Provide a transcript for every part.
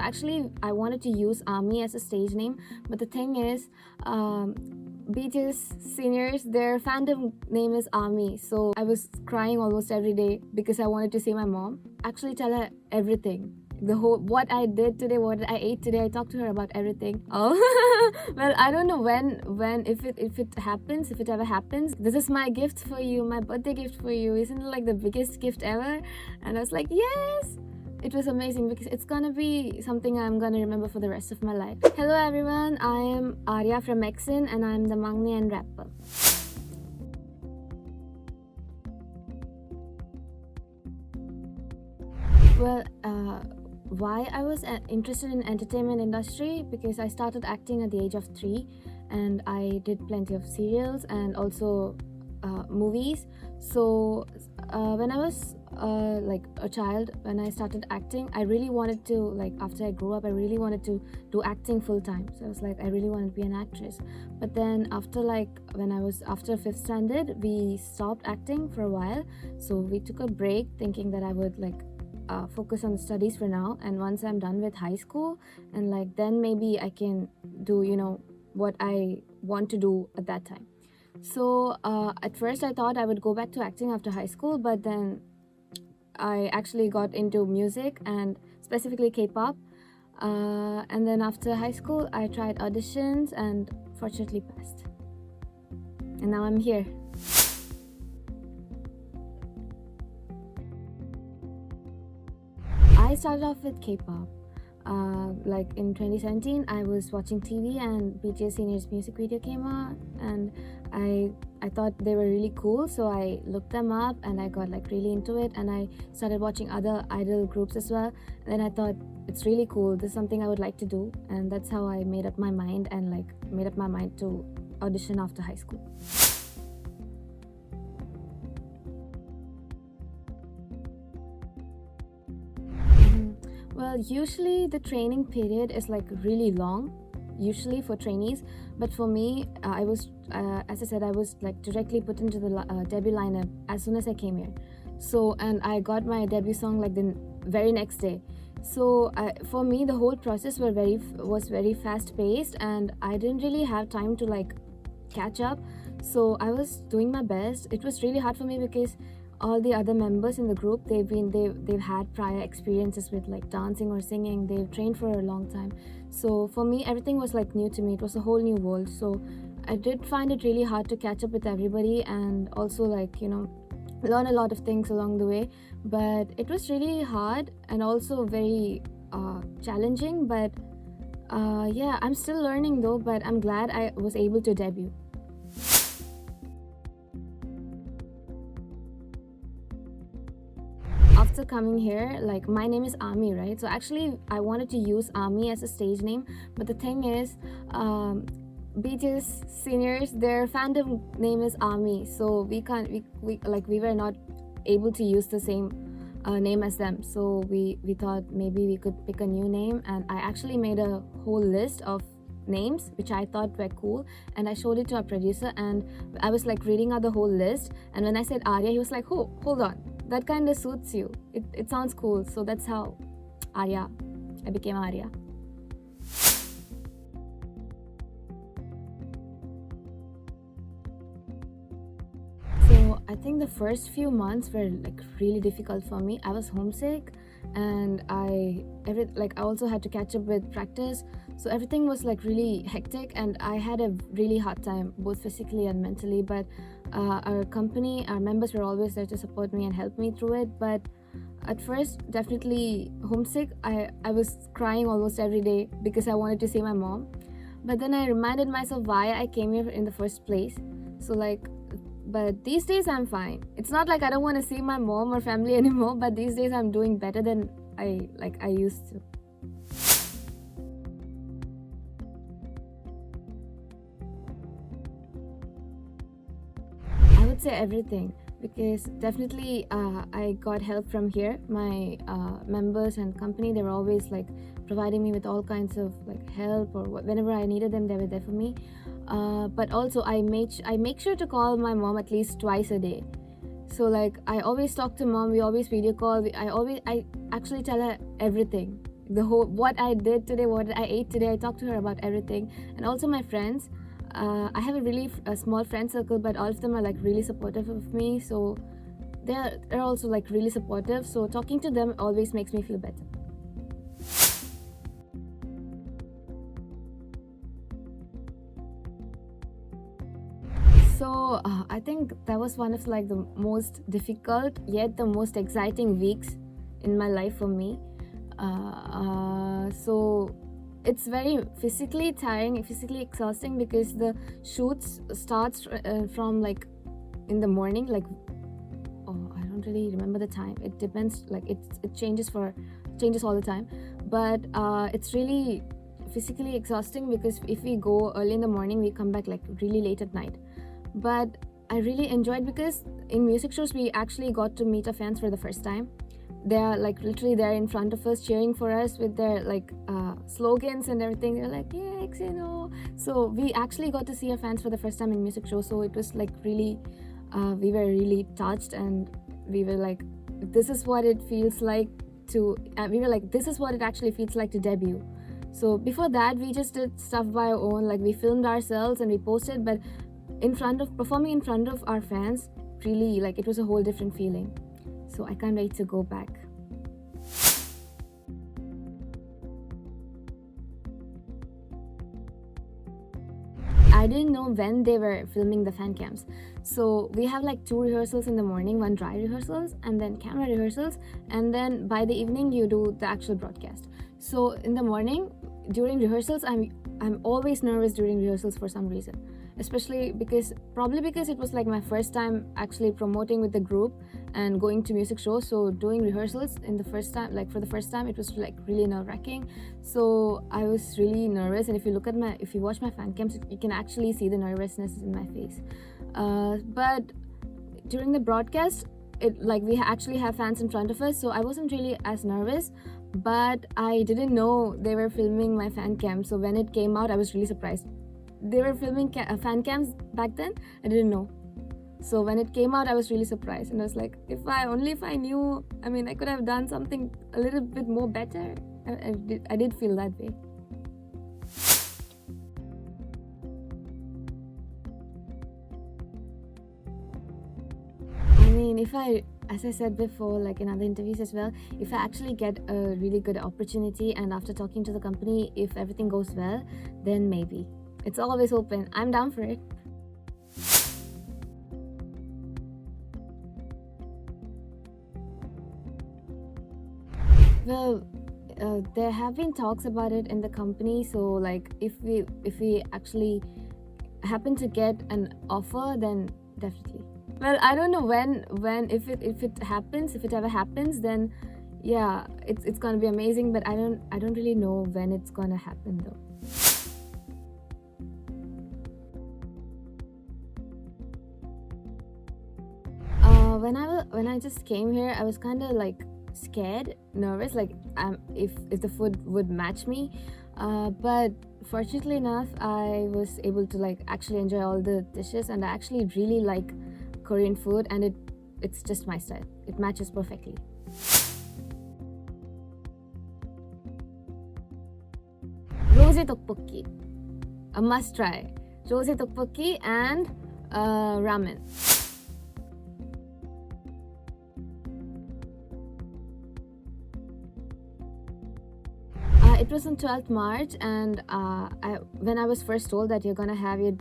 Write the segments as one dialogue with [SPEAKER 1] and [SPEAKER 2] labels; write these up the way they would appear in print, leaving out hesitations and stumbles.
[SPEAKER 1] actually I wanted to use Army as a stage name, but the thing is, BTS seniors, their fandom name is Army. So I was crying almost every day because I wanted to see my mom. Actually tell her everything. The whole what I did today, what I ate today. I talked to her about everything. Oh, well, I don't know when if it happens, if it ever happens. This is my gift for you, my birthday gift for you. Isn't it like the biggest gift ever? And I was like, yes. It was amazing because it's gonna be something I'm gonna remember for the rest of my life. Hello everyone, I am Aria from EXIN and I'm the maknae and rapper. Well, why I was interested in entertainment industry, because I started acting at the age of 3 and I did plenty of serials and also movies. So when I was like a child, when I started acting, I really wanted to, like, after I grew up, I really wanted to do acting full time. So I was like, I really want to be an actress. But then after, like, when I was after 5th standard, we stopped acting for a while. So we took a break thinking that I would like focus on studies for now, and once I'm done with high school, and like then maybe I can do, you know, what I want to do at that time. So at first I thought I would go back to acting after high school, but then I actually got into music and specifically Kpop. And then after high school I tried auditions and fortunately passed. And now I'm here. I started off with K-pop. Like in 2017, I was watching TV and BTS Senior's music video came out, and I thought they were really cool, so I looked them up and I got like really into it, and I started watching other idol groups as well. And then I thought, it's really cool, this is something I would like to do, and that's how I made up my mind to audition after high school. Well, usually the training period is like really long, usually for trainees. But for me, I was, as I said, I was like directly put into the debut lineup as soon as I came here. So, and I got my debut song like the very next day. So for me, the whole process was very fast paced, and I didn't really have time to like catch up. So I was doing my best. It was really hard for me because all the other members in the group, they've had prior experiences with like dancing or singing. They've trained for a long time. So for me, everything was like new to me. It was a whole new world. So I did find it really hard to catch up with everybody, and also like, you know, learn a lot of things along the way. But it was really hard and also very challenging. But yeah, I'm still learning though, but I'm glad I was able to debut. After coming here, like, my name is Army, right? So actually I wanted to use Army as a stage name, but the thing is, BTS seniors, their fandom name is Army, so we were not able to use the same name as them. So we thought maybe we could pick a new name, and I actually made a whole list of names which I thought were cool, and I showed it to our producer, and I was like reading out the whole list, and when I said Aria, he was like, oh, hold on, that kind of suits you, it sounds cool. So that's how I became Aria. So I think the first few months were like really difficult for me. I was homesick, and I also had to catch up with practice, so everything was like really hectic, and I had a really hard time both physically and mentally. But our members were always there to support me and help me through it. But at first, definitely homesick. I was crying almost every day because I wanted to see my mom. But then I reminded myself why I came here in the first place. So like, but these days I'm fine. It's not like I don't want to see my mom or family anymore, but these days I'm doing better than I used to. I would say everything, because definitely I got help from here. My members and company, they were always like providing me with all kinds of like help, or whenever I needed them, they were there for me. But also I make sure to call my mom at least twice a day. So like, I always talk to mom, we always video call, I actually tell her everything. the whole what I did today, what I ate today. I talked to her about everything, and also my friends. I have a really small friend circle, but all of them are like really supportive of me. So they're also like really supportive. So talking to them always makes me feel better. So I think that was one of like the most difficult yet the most exciting weeks in my life for me. So it's very physically tiring, physically exhausting, because the shoots starts from like in the morning, like I don't really remember the time. It depends, like it changes all the time, but it's really physically exhausting because if we go early in the morning, we come back like really late at night. But I really enjoyed because in music shows we actually got to meet our fans for the first time. They are like literally there in front of us cheering for us with their like slogans and everything. They're like, yeah, Xeno. So we actually got to see our fans for the first time in music shows. So it was like really, we were really touched, and we were like, this is what it feels like to. We were like, this is what it actually feels like to debut. So before that, we just did stuff by our own. Like we filmed ourselves and we posted, but performing in front of our fans, really, like it was a whole different feeling. So I can't wait to go back. I didn't know when they were filming the fan cams. So we have like 2 rehearsals in the morning, 1 dry rehearsals and then camera rehearsals, and then by the evening you do the actual broadcast. So in the morning during rehearsals, I'm always nervous during rehearsals for some reason, especially because it was like my first time actually promoting with the group and going to music shows. So doing rehearsals for the first time, it was like really nerve-wracking. So I was really nervous, and if you watch my fan cams, you can actually see the nervousness in my face. But during the broadcast, we actually have fans in front of us, so I wasn't really as nervous. But I didn't know they were filming my fan cam. So when it came out, I was really surprised. They were filming fan cams back then. I didn't know. So when it came out, I was really surprised, and I was like, if I knew, I mean, I could have done something a little bit more better. I did feel that way. I mean, as I said before, like in other interviews as well, if I actually get a really good opportunity, and after talking to the company, if everything goes well, then maybe. It's always open. I'm down for it. Well, there have been talks about it in the company. So like if we actually happen to get an offer, then definitely. Well, I don't know when if it happens, if it ever happens, then yeah, it's gonna be amazing. But I don't really know when it's gonna happen though. When I just came here, I was kind of like scared, nervous, like if the food would match me. But fortunately enough, I was able to like actually enjoy all the dishes, and I actually really like Korean food, and it's just my style. It matches perfectly. Rose tteokbokki, a must try. Rose tteokbokki and ramen. It was on 12th March, and when I was first told that you're gonna have your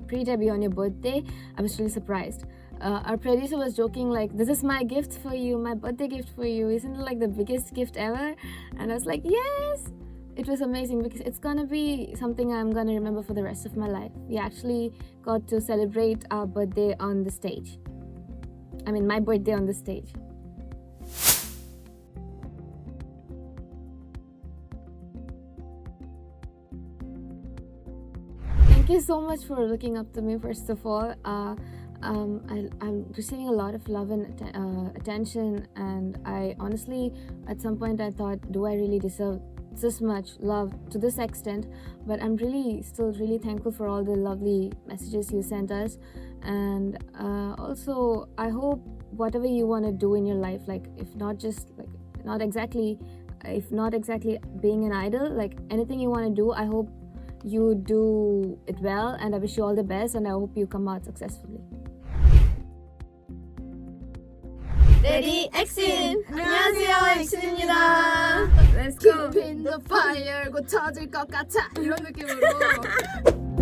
[SPEAKER 1] pre-debut on your birthday, I was really surprised. Our producer was joking like, this is my gift for you, my birthday gift for you. Isn't it like the biggest gift ever? And I was like, yes! It was amazing because it's gonna be something I'm gonna remember for the rest of my life. We actually got to celebrate our birthday on the stage. I mean, my birthday on the stage. Thank you so much for looking up to me, first of all. I'm receiving a lot of love and attention, and I honestly, at some point, I thought, do I really deserve this much love to this extent? But I'm still really thankful for all the lovely messages you sent us, and also I hope whatever you want to do in your life, like if not just like not exactly if not exactly being an idol, like anything you want to do, I hope you do it well, and I wish you all the best, and I hope you come out successfully.
[SPEAKER 2] 레디 액션! 안녕하세요, 액션입니다.
[SPEAKER 3] Let's go. Keep in the fire, 곧 터질 것 같아. 이런 느낌으로.